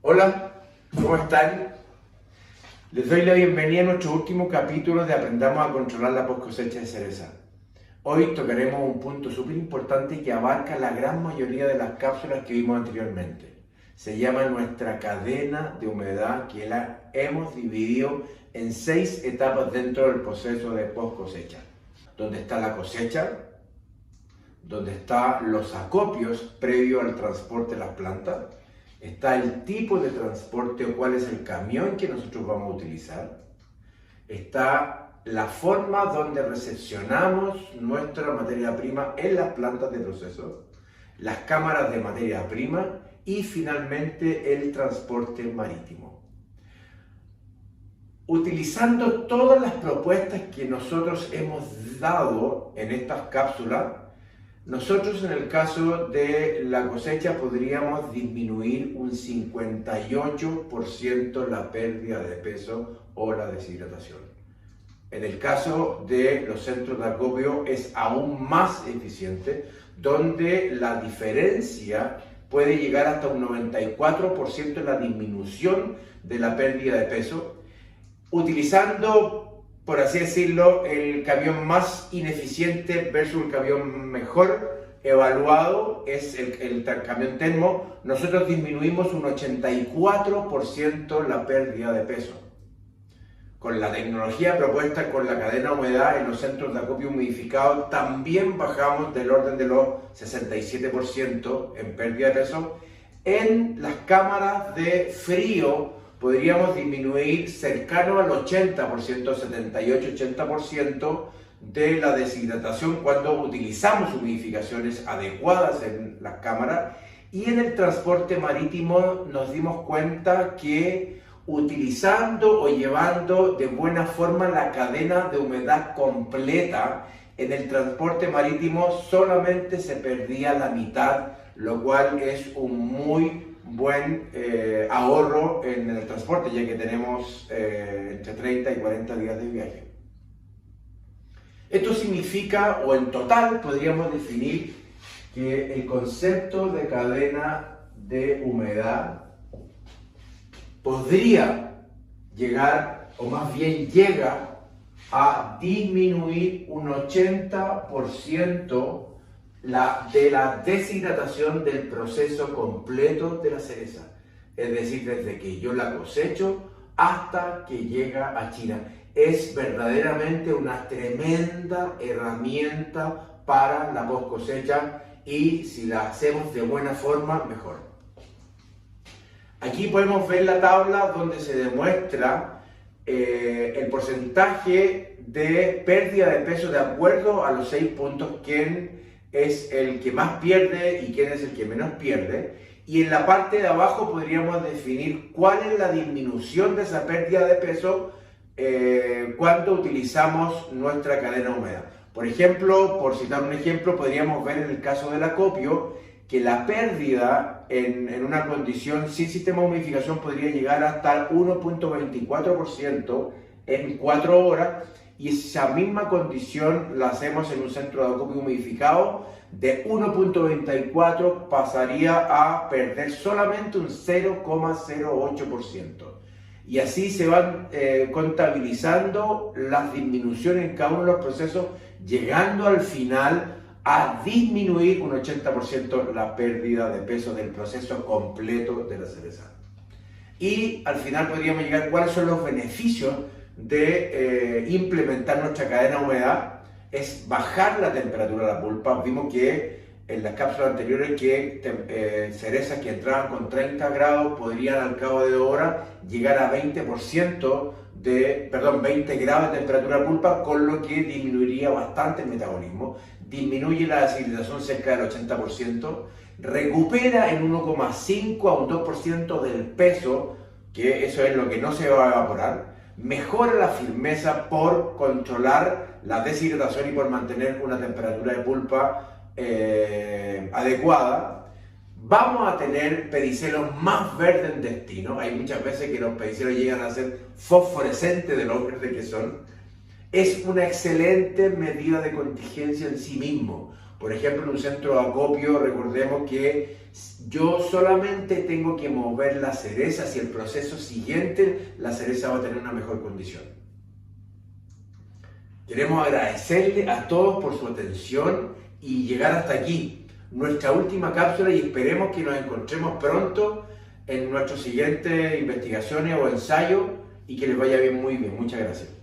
Hola, ¿cómo están? Les doy la bienvenida a nuestro último capítulo de Aprendamos a controlar la post cosecha de cereza. Hoy tocaremos un punto súper importante que abarca la gran mayoría de las cápsulas que vimos anteriormente. Se llama nuestra cadena de humedad, que la hemos dividido en 6 etapas dentro del proceso de post cosecha. Donde está la cosecha, donde están los acopios previo al transporte de las plantas, está el tipo de transporte o cuál es el camión que nosotros vamos a utilizar, está la forma donde recepcionamos nuestra materia prima en las plantas de proceso, las cámaras de materia prima y finalmente el transporte marítimo. Utilizando todas las propuestas que nosotros hemos dado en estas cápsulas, nosotros en el caso de la cosecha podríamos disminuir un 58% la pérdida de peso o la deshidratación. En el caso de los centros de acopio es aún más eficiente, donde la diferencia puede llegar hasta un 94% en la disminución de la pérdida de peso, utilizando, por así decirlo, el camión más ineficiente versus el camión mejor evaluado es el camión Tenmo. Nosotros disminuimos un 84% la pérdida de peso. Con la tecnología propuesta con la cadena humedad en los centros de acopio humidificado también bajamos del orden de los 67% en pérdida de peso. En las cámaras de frío podríamos disminuir cercano al 80%, 78-80% de la deshidratación cuando utilizamos humidificaciones adecuadas en las cámaras. Y en el transporte marítimo nos dimos cuenta que utilizando o llevando de buena forma la cadena de humedad completa, en el transporte marítimo solamente se perdía la mitad, lo cual es un muy buen ahorro en el transporte, ya que tenemos entre 30 y 40 días de viaje. Esto significa, o en total podríamos definir, que el concepto de cadena de humedad podría llegar, o más bien llega, a disminuir un 80% de la deshidratación del proceso completo de la cereza, es decir, desde que yo la cosecho hasta que llega a China. Es verdaderamente una tremenda herramienta para la post cosecha y si la hacemos de buena forma, mejor. Aquí podemos ver la tabla donde se demuestra el porcentaje de pérdida de peso de acuerdo a los 6 puntos, quién es el que más pierde y quién es el que menos pierde. Y en la parte de abajo podríamos definir cuál es la disminución de esa pérdida de peso cuando utilizamos nuestra cadena húmeda. Por ejemplo, por citar un ejemplo, podríamos ver en el caso del acopio que la pérdida en una condición sin sistema de humidificación podría llegar hasta el 1.24% en 4 horas, y esa misma condición la hacemos en un centro de acopio humidificado. De 1.24 pasaría a perder solamente un 0.08%. Y así se van contabilizando las disminuciones en cada uno de los procesos, llegando al final a disminuir un 80% la pérdida de peso del proceso completo de la cereza. Y al final podríamos llegar a cuáles son los beneficios de implementar nuestra cadena humedad. Es bajar la temperatura de la pulpa. Vimos que en las cápsulas anteriores que cerezas que entraban con 30 grados podrían al cabo de 2 horas llegar a 20 grados de temperatura de pulpa, con lo que disminuiría bastante el metabolismo, disminuye la deshidratación cerca del 80%, recupera en 1,5 a un 2% del peso, que eso es lo que no se va a evaporar, mejora la firmeza por controlar la deshidratación y por mantener una temperatura de pulpa adecuada. Vamos a tener pedicelos más verdes en destino. Hay muchas veces que los pedicelos llegan a ser fosforescentes de lo verdes que son. Es una excelente medida de contingencia en sí mismo, Por ejemplo, en un centro de acopio, recordemos que yo solamente tengo que mover la cereza. Si el proceso siguiente, la cereza va a tener una mejor condición. Queremos agradecerle a todos por su atención y llegar hasta aquí. Nuestra última cápsula, y esperemos que nos encontremos pronto en nuestras siguientes investigaciones o ensayos y que les vaya bien, muy bien. Muchas gracias.